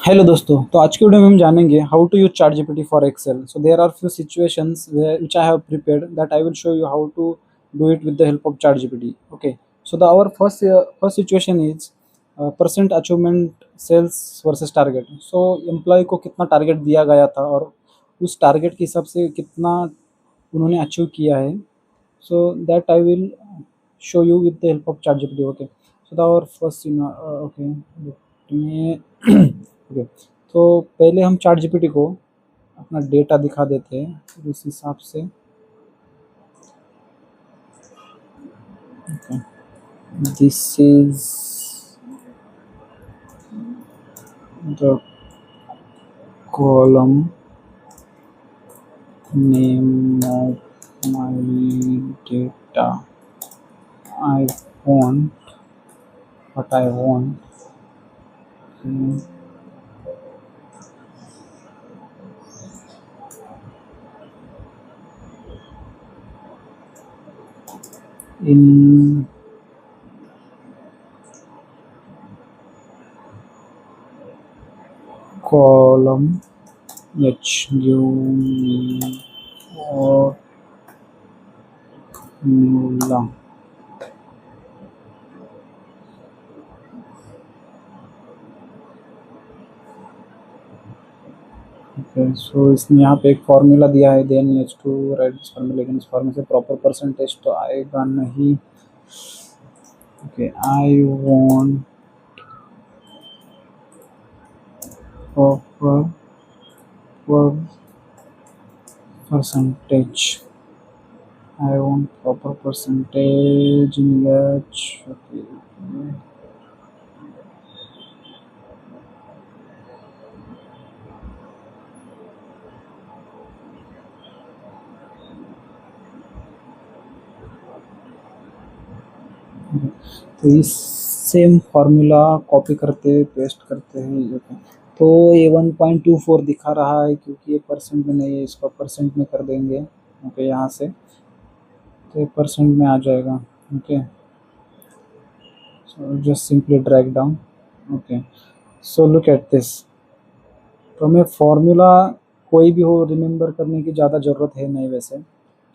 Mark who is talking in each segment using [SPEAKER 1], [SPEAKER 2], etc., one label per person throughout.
[SPEAKER 1] Hello दोस्तों। तो आज की वीडियो में हम जानेंगे how to use Chat GPT for Excel. So there are few situations which I have prepared that I will show you how to do it with the help of Chat GPT. Okay, so the our first situation is percent achievement sales versus target. So employee को कितना target दिया गया था और उस target के हिसाब से कितना उन्होंने अचीव किया है। So that I will show you with the help of ChatGPT. Okay, so the our first okay, let me okay, तो पहले हम चैट जीपीटी को अपना डेटा दिखा देते हैं, फिर उस हिसाब से this is the column name of my data I want what I want. Hmm, in column H give me formula. Okay, so इसने यहाँ पे एक फार्मूला दिया है, then H to write this formula, लेकिन इस फार्मूला से प्रॉपर परसेंटेज तो आएगा नहीं। Okay, I want proper percentage, I want proper percentage in H. Okay, तो इस सेम फार्मूला कॉपी करते पेस्ट करते हैं। ओके, तो ये 1.24 दिखा रहा है क्योंकि ये परसेंट में नहीं है, इसको परसेंट में कर देंगे। ओके, यहाँ से तो ये परसेंट में आ जाएगा। Okay, so just simply drag down. Okay, so look at this. तो हमें फार्मूला कोई भी हो रिमेंबर करने की ज़्यादा ज़रूरत है नहीं। वैसे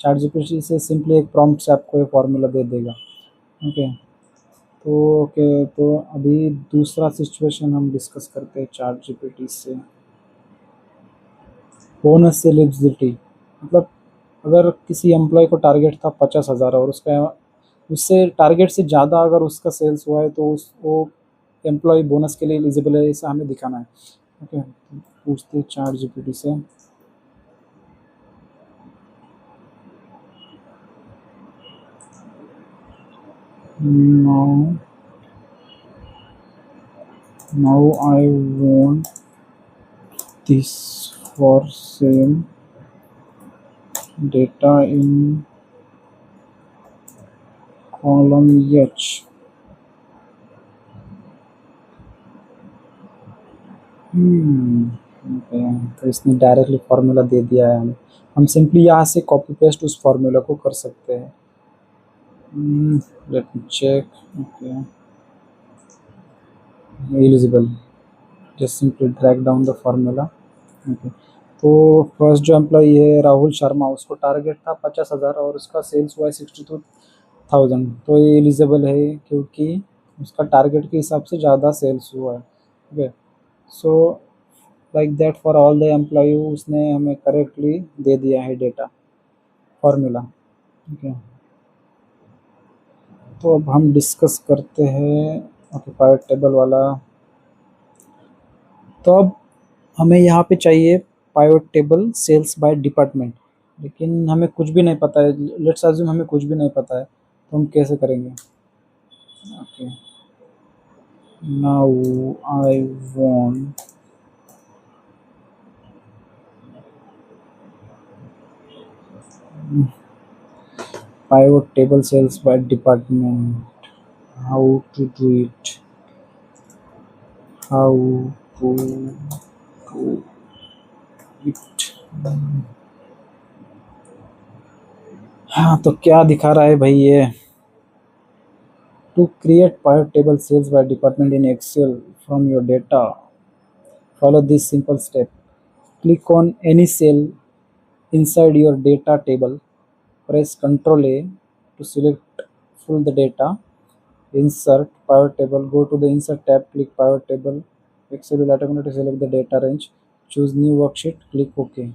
[SPEAKER 1] चैट जीपीटी से सिंपली एक प्रॉम्प्ट से आपको ये फार्मूला दे देगा। ओके, तो अभी दूसरा सिचुएशन हम डिस्कस करते हैं चैट जीपीटी से। बोनस एलिजिबिलिटी मतलब अगर किसी एम्प्लॉय को टारगेट था 50,000 और उसका उससे टारगेट से ज़्यादा अगर उसका सेल्स हुआ है तो उस वो एम्प्लॉय बोनस के लिए एलिजिबल है, ऐसा हमें दिखाना है। ओके, पूछते हैं चैट जीपीटी से। now now I want this for same data in column H। Okay, तो इसने डायरेक्टली फार्मूला दे दिया है हमें। हम सिंपली यहाँ से कॉपी पेस्ट उस फार्मूला को कर सकते हैं। Let me check. Okay, eligible, just simply drag down the formula. Okay, तो फर्स्ट जो एम्प्लॉई है राहुल शर्मा, उसको टारगेट था 50,000 और उसका सेल्स हुआ है 62,000, तो ये एलिजिबल है क्योंकि उसका टारगेट के हिसाब से ज़्यादा सेल्स हुआ है। Okay, so like that for all the employee उसने हमें करेक्टली दे दिया है डेटा फार्मूला। ओके, तो अब हम डिस्कस करते हैं ऑक्यूपाइड टेबल वाला। तो अब हमें यहाँ पे चाहिए pivot table sales by department, लेकिन हमें कुछ भी नहीं पता है। लेट्स अज्यूम हमें कुछ भी नहीं पता है, तो हम कैसे करेंगे। Okay, now I want pivot table sales by department. How to do it? How to do it? हाँ, तो क्या दिखा रहा है भाई ये। To create pivot table sales by department in Excel from your data Follow this simple step. Click on any cell inside your data table. Press Ctrl A to select full the data. Insert pivot table. Go to the Insert tab. Click Pivot table. Excel will automatically select the data range. Choose New Worksheet. Click OK.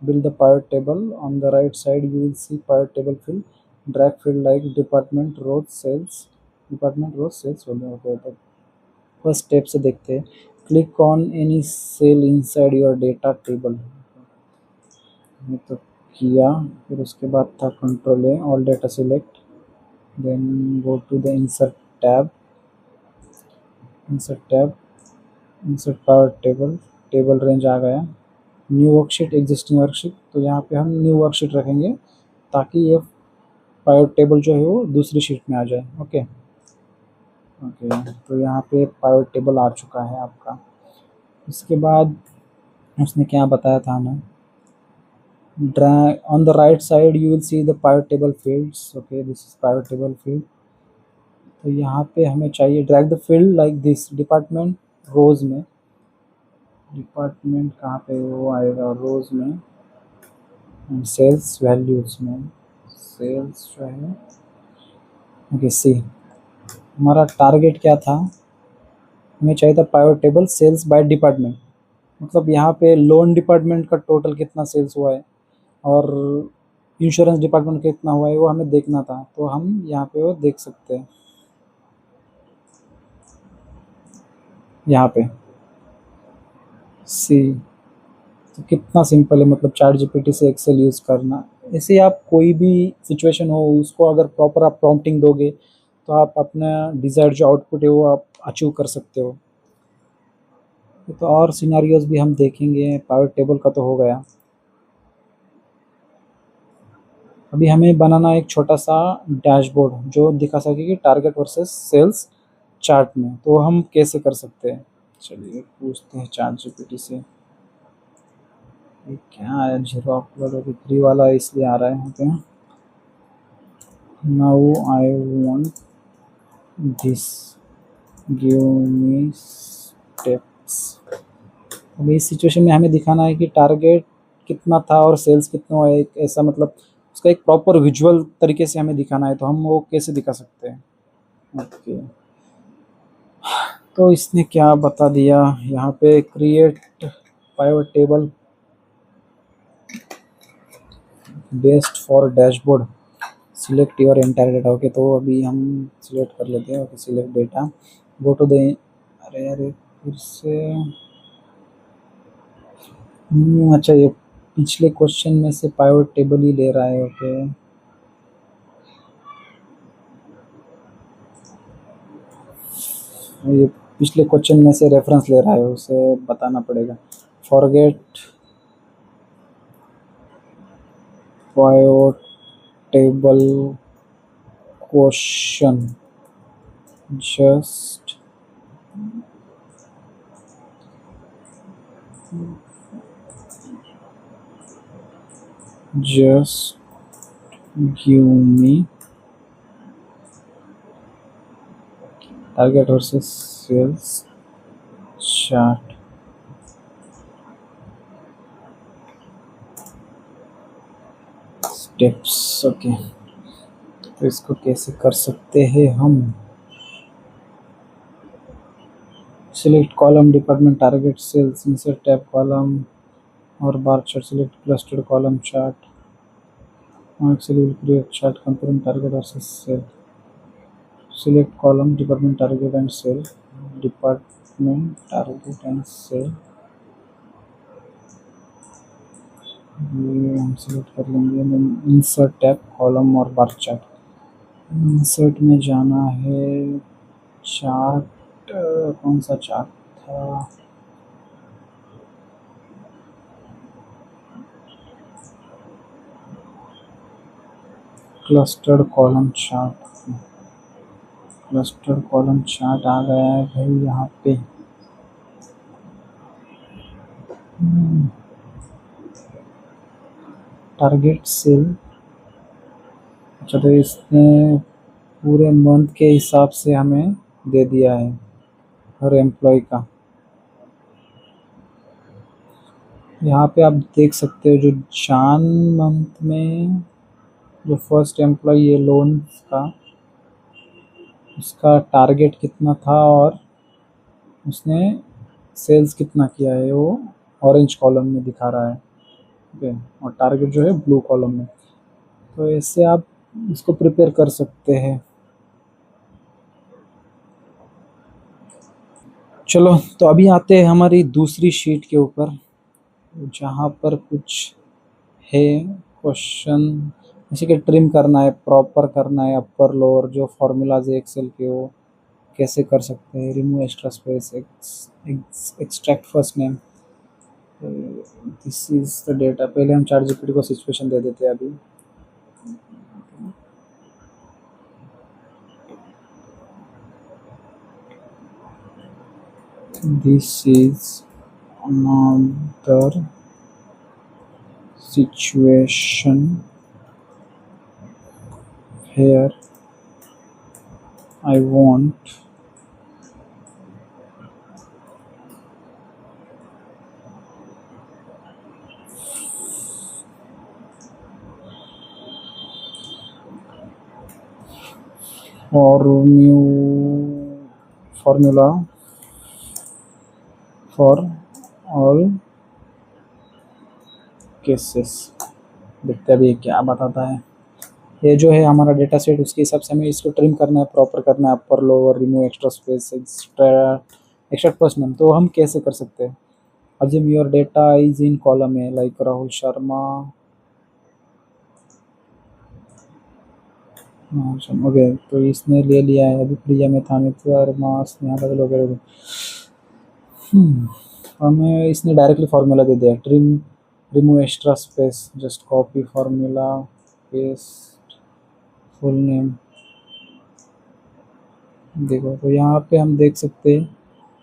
[SPEAKER 1] Build the pivot table. On the right side, you will see pivot table field. Drag field like department, rows, sales. Department, rows, sales. Okay. First step से देखते हैं. Click on any cell inside your data table. ये तो किया. फिर उसके बाद था control A, all data select, then go to the insert tab. Insert power table. Table range आ गया. न्यू वर्कशीट, एग्जिस्टिंग वर्कशीट, तो यहाँ पे हम न्यू वर्कशीट रखेंगे ताकि ये पावर टेबल जो है वो दूसरी शीट में आ जाए. ओके. तो यहाँ पे पावर टेबल आ चुका है आपका. इसके बाद उसने क्या बताया था हमें. drag on the right side you will see the pivot table fields. Okay, this is pivot table field. तो यहाँ पे हमें चाहिए drag the field like this. Department rows में, डिपार्टमेंट कहाँ पे वो आएगा, रोज में, सेल्स वैल्यूज में, सेल्स जो है. ओके, सी हमारा टारगेट क्या था, हमें चाहिए था pivot table sales by department. मतलब यहाँ पे लोन डिपार्टमेंट का टोटल कितना सेल्स हुआ है और इंश्योरेंस डिपार्टमेंट कितना हुआ है वो हमें देखना था. तो हम यहाँ पे वो देख सकते हैं. यहाँ पे सी, तो कितना सिंपल है, मतलब चैट जीपीटी से एक्सेल यूज़ करना. ऐसे आप कोई भी सिचुएशन हो उसको अगर प्रॉपर आप प्रॉम्प्टिंग दोगे तो आप अपना डिज़ायर्ड जो आउटपुट है वो आप अचीव कर सकते हो. तो और सिनेरियोज भी हम देखेंगे. पावर टेबल का तो हो गया. अभी हमें बनाना एक छोटा सा डैशबोर्ड जो दिखा सके कि टारगेट वर्सेस सेल्स चार्ट में. तो हम कैसे कर सकते हैं, चलिए पूछते हैं चैट जीपीटी से. ये क्या है, जीरो अपलोड अभी फ्री वाला इसलिए आ रहा है यहाँ पे. Now I want this, give me steps. अभी इस सिचुएशन में हमें दिखाना है कि टारगेट कितना था और सेल्स कितना हुआ है. ऐसा मतलब उसका एक प्रॉपर विजुअल तरीके से हमें दिखाना है. तो हम वो कैसे दिखा सकते हैं. ओके, तो इसने क्या बता दिया यहाँ पे, create pivot table best for dashboard, select your entire data. Okay, तो अभी हम सिलेक्ट कर लेते हैं. Okay, select data, go to the, अरे फिर से. अच्छा, ये पिछले क्वेश्चन में से पाइवट टेबल ही ले रहा है. ओके, ये पिछले क्वेश्चन में से रेफरेंस ले रहा है, उसे बताना पड़ेगा. Forget pivot table question, just give me target versus sales chart. Steps. Okay, तो इसको कैसे कर सकते हैं हम. Select column, department, target, sales, insert tab, column और bar chart. Select clustered column chart. Excel will create chart comparing target versus sale. Select column department, target and sale. Department, target and sale. ये हम select कर लेंगे. Insert tab, column और bar chart. Insert में जाना है. Chart, कौन सा चार्ट था, clustered column chart. Clustered column chart आ गया है भाई यहाँ पे. Target sale. अच्छा, तो इसने पूरे मंथ के हिसाब से हमें दे दिया है हर एम्प्लॉय का. यहाँ पे आप देख सकते हो जो जान मंथ में जो फर्स्ट एम्प्लॉय है लोन का, उसका टारगेट कितना था और उसने सेल्स कितना किया है, वो ऑरेंज कॉलम में दिखा रहा है। ओके, और टारगेट जो है ब्लू कॉलम में। तो इससे आप इसको प्रिपेयर कर सकते हैं। चलो, तो अभी आते हैं हमारी दूसरी शीट के ऊपर, जहाँ पर कुछ है क्वेश्चन, जैसे कि ट्रिम करना है, प्रॉपर करना है अपर लोअर, जो फॉर्मूलाज है एक्सेल के वो कैसे कर सकते हैं, remove extra space, extract first name. This is the data. पहले हम चार्ट जीपीटी को सिचुएशन दे देते हैं अभी। This is another situation where I want formula for all cases. देखते हैं अभी ये क्या बताता है। ये जो है हमारा डेटा सेट, उसके हिसाब से हमें इसको ट्रिम करना है, प्रॉपर करना है, upper lower, remove extra space, extra personal. तो हम कैसे कर सकते हैं? Assume your data is in column है, लाइक राहुल शर्मा। ओके, तो इसने ले लिया है अभी प्रिया में था, मित्र मास यहाँ बदल वगैरह। हमें इसने डायरेक्टली फार्मूला दे दिया, trim remove extra space, just copy formula, paste full name. देखो, तो यहाँ पे हम देख सकते हैं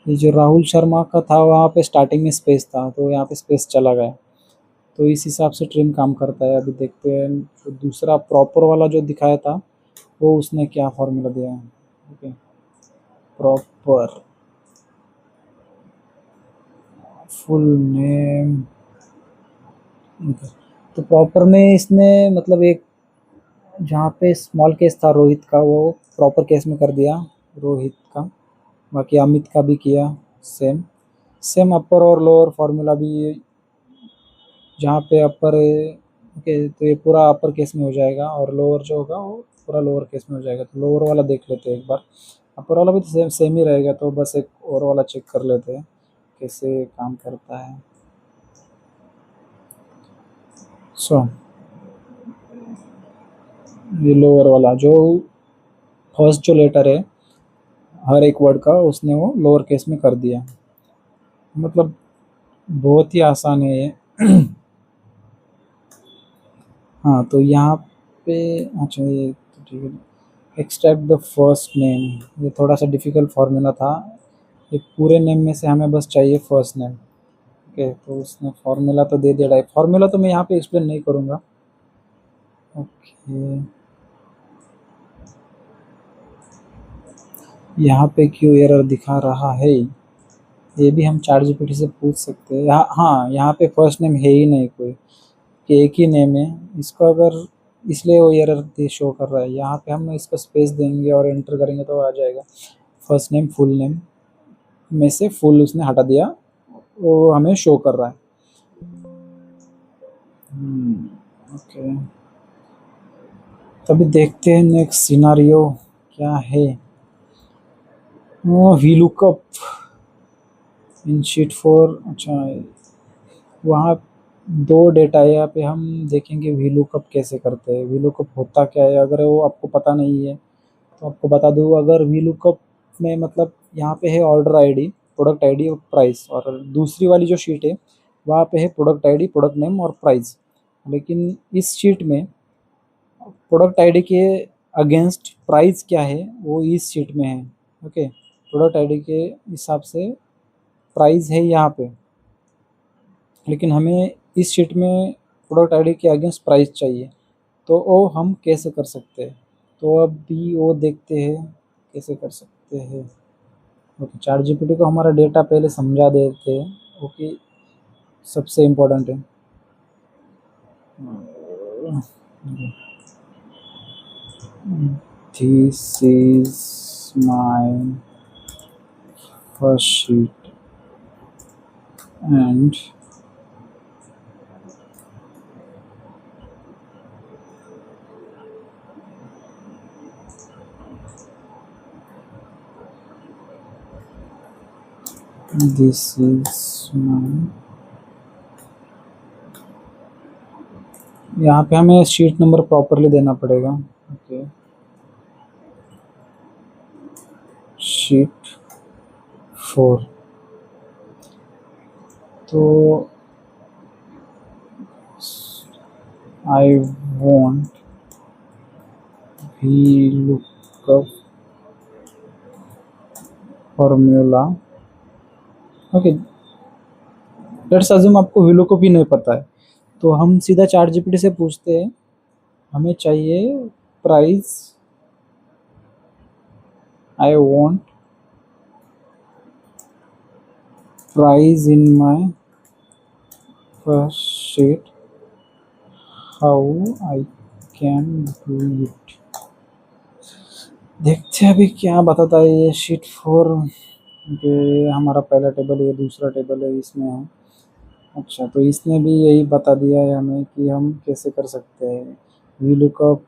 [SPEAKER 1] ये जो राहुल शर्मा का था वहाँ पे स्टार्टिंग में स्पेस था, तो यहाँ पे स्पेस चला गया। तो इस हिसाब से ट्रिम काम करता है। अभी देखते हैं तो दूसरा प्रॉपर वाला जो दिखाया था वो उसने क्या फार्मूला दिया है। Okay, proper full name. तो प्रॉपर में इसने मतलब एक, जहाँ पे स्मॉल केस था रोहित का, वो प्रॉपर केस में कर दिया रोहित का। बाकी अमित का भी किया सेम। सेम अपर और लोअर फार्मूला भी, जहाँ पे अपर ओके, तो ये पूरा अपर केस में हो जाएगा और लोअर जो होगा वो पूरा लोअर केस में हो जाएगा। तो लोअर वाला देख लेते हैं एक बार। अपर वाला भी तो सेम सेम ही रहेगा, तो बस एक और वाला चेक कर लेते हैं कैसे काम करता है। सो ये लोअर वाला जो फर्स्ट जो लेटर है हर एक वर्ड का, उसने वो लोअर केस में कर दिया। मतलब बहुत ही आसान है ये। हाँ, तो यहाँ पे अच्छा, ये तो ठीक है। एक्सट्रैक्ट द फर्स्ट नेम, ये थोड़ा सा डिफ़िकल्ट फार्मूला था। ये पूरे नेम में से हमें बस चाहिए फर्स्ट नेम। ओके, तो उसने फार्मूला तो दे दिया है। फार्मूला तो मैं यहाँ पे एक्सप्लेन नहीं करूँगा। ओके, यहाँ पे क्यों एरर दिखा रहा है, ये भी हम चार्ट जीपीटी से पूछ सकते हैं। हाँ, यहाँ पे फर्स्ट नेम है ही नहीं कोई, कि एक ही नेम है इसको, अगर इसलिए वो एरर शो कर रहा है। यहाँ पे हम इसको स्पेस देंगे और एंटर करेंगे तो आ जाएगा फर्स्ट नेम फुल नेम में से फुल उसने हटा दिया, वो हमें शो कर रहा है। ओके, तभी देखते हैं नेक्स्ट सिनारियो क्या है। वी लुकअप इन शीट 4। अच्छा, वहाँ दो डेटा है, यहाँ पे हम देखेंगे वी लुकअप कैसे करते हैं। वी लुकअप होता क्या है, अगर वो आपको पता नहीं है तो आपको बता दूँ। अगर वी लुकअप में मतलब यहाँ पे है ऑर्डर आईडी, प्रोडक्ट आईडी और प्राइस, और दूसरी वाली जो शीट है वहाँ पे है प्रोडक्ट आईडी, प्रोडक्ट नेम और प्राइस। लेकिन इस शीट में प्रोडक्ट आईडी के अगेंस्ट प्राइस क्या है वो इस शीट में है। ओके, प्रोडक्ट आईडी के हिसाब से प्राइस है यहाँ पे, लेकिन हमें इस शीट में प्रोडक्ट आईडी के अगेंस्ट प्राइस चाहिए। तो वो हम कैसे कर सकते हैं, तो अभी वो देखते हैं कैसे कर सकते हैं। ओके, चार्ट जीपीटी को हमारा डेटा पहले समझा देते हैं। ओके, सबसे इम्पोर्टेंट है। This is my first sheet and this is my, यहाँ पे हमें शीट नंबर प्रॉपरली देना पड़ेगा। Okay, sheet 4। तो I want V lookup formula. Okay, let's assume आपको वी लुकअप ही नहीं पता है, तो हम सीधा चैट जीपीटी से पूछते हैं हमें चाहिए price, I want price in my first sheet, how I can do it. देखते हैं अभी क्या बताता है ये शीट 4। ये हमारा पहला टेबल, ये दूसरा टेबल है, इसमें है। अच्छा, तो इसने भी यही बता दिया है हमें कि हम कैसे कर सकते हैं वी लुकअप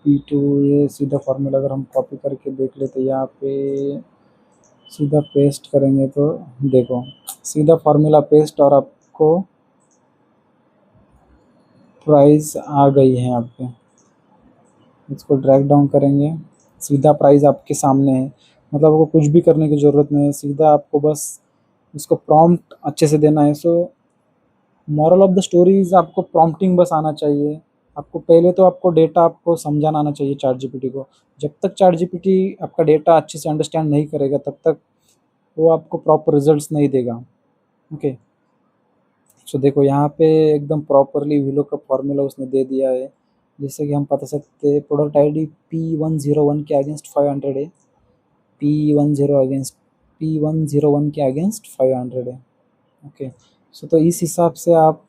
[SPEAKER 1] P2। ये सीधा फार्मूला अगर हम कॉपी करके देख लेते यहाँ पे, सीधा पेस्ट करेंगे तो देखो सीधा फार्मूला पेस्ट और आपको प्राइस आ गई है यहाँ पे। इसको ड्रैग डाउन करेंगे, सीधा प्राइस आपके सामने है। मतलब आपको कुछ भी करने की ज़रूरत नहीं है, सीधा आपको बस इसको प्रॉम्प्ट अच्छे से देना है। So moral of the stories, आपको प्रॉम्प्टिंग बस आना चाहिए। आपको पहले तो आपको डेटा आपको समझाना आना चाहिए चैट जीपीटी को। जब तक चैट जीपीटी आपका डेटा अच्छे से अंडरस्टैंड नहीं करेगा तब तक वो आपको प्रॉपर रिजल्ट्स नहीं देगा। ओके, सो देखो यहाँ पे एकदम प्रॉपरली वीलो का फॉर्मूला उसने दे दिया है। जैसे कि हम बता सकते हैं प्रोडक्ट आईडी P101 के अगेंस्ट 500 है, P101 के अगेंस्ट 500 है। ओके, सो तो इस हिसाब से आप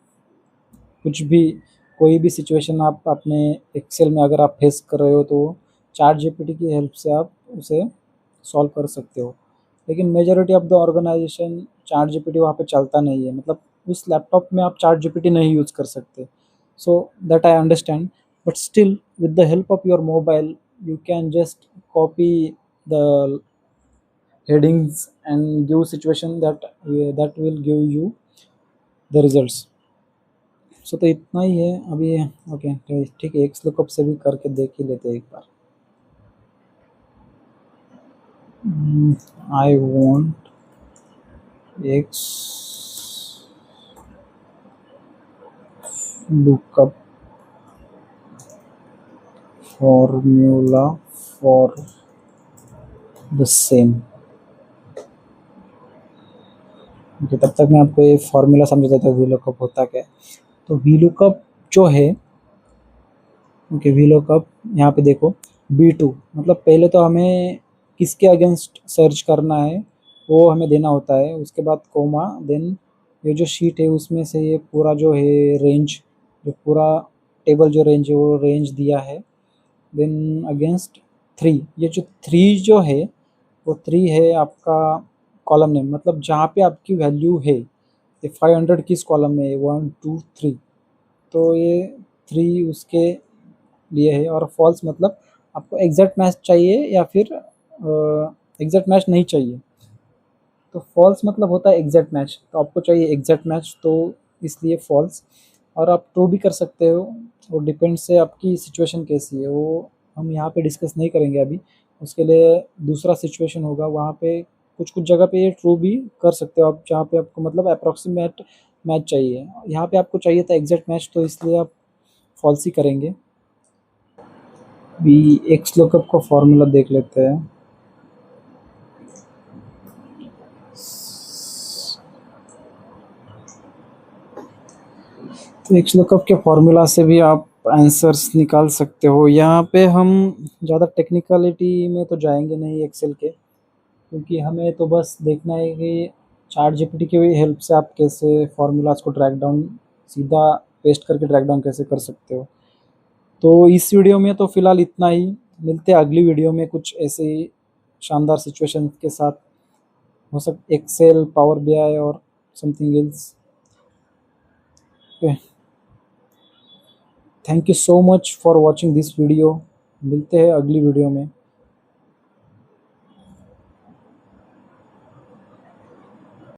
[SPEAKER 1] कुछ भी, कोई भी सिचुएशन आप अपने एक्सेल में अगर आप फेस कर रहे हो तो चैट जीपीटी की हेल्प से आप उसे सॉल्व कर सकते हो। लेकिन majority of the organization Chat GPT वहाँ पे चलता नहीं है, मतलब उस लैपटॉप में आप चैट जीपीटी नहीं यूज़ कर सकते। So that I understand, but still with the help of your mobile you can just copy the headings and give situation that will give you the results। सो तो इतना ही है अभी। Okay, तो ठीक है, एक्स लुकअप से भी करके देख ही लेते हैं एक बार। I want X lookup formula for the same. Okay, तब तक मैं आपको ये फॉर्मूला समझा देता हूँ वी लुकअप होता क्या है। तो वी लुकअप जो है, ओके, वी लुकअप यहाँ पे देखो B2, मतलब पहले तो हमें किसके अगेंस्ट सर्च करना है वो हमें देना होता है, उसके बाद कोमा, देन ये जो शीट है उसमें से ये पूरा जो है रेंज, जो पूरा टेबल जो रेंज है वो रेंज दिया है। देन अगेंस्ट 3, ये जो 3 जो है वो 3 है आपका कॉलम नेम, मतलब जहाँ पे आपकी वैल्यू है। ये 500 किस कॉलम में है, 1 2 3, तो ये 3 उसके लिए है। और फॉल्स मतलब आपको एग्जैक्ट मैच चाहिए या फिर एग्जैक्ट मैच नहीं चाहिए। तो फॉल्स मतलब होता है एग्जैक्ट मैच, तो आपको चाहिए एग्जैक्ट मैच, तो इसलिए फॉल्स। और आप ट्रू भी कर सकते हो, वो डिपेंड से आपकी सिचुएशन कैसी है वो हम यहाँ पे डिस्कस नहीं करेंगे अभी। उसके लिए दूसरा सिचुएशन होगा, वहाँ पे कुछ कुछ जगह पे ये ट्रू भी कर सकते हो आप, जहाँ पे आपको मतलब अप्रॉक्सीमेट मैच चाहिए। यहाँ पे आपको चाहिए था एग्जैक्ट मैच, तो इसलिए आप फॉल्स ही करेंगे। भी एक्स लुकअप का फॉर्मूला देख लेते हैं। तो एक्स लुकअप के फॉर्मूला से भी आप आंसर्स निकाल सकते हो। यहाँ पे हम ज़्यादा टेक्निकलिटी में तो जाएंगे नहीं एक्सेल के, क्योंकि हमें तो बस देखना है कि चार्ट जीपीटी की हेल्प से आप कैसे फॉर्मूलाज को ट्रैक डाउन सीधा पेस्ट करके ट्रैक डाउन कैसे कर सकते हो। तो इस वीडियो में तो फिलहाल इतना ही। मिलते हैं अगली वीडियो में कुछ ऐसे ही शानदार सिचुएशन के साथ, हो सक एक्सेल, पावर बीआई और something else. Thank you so much for watching this video. मिलते हैं अगली वीडियो में।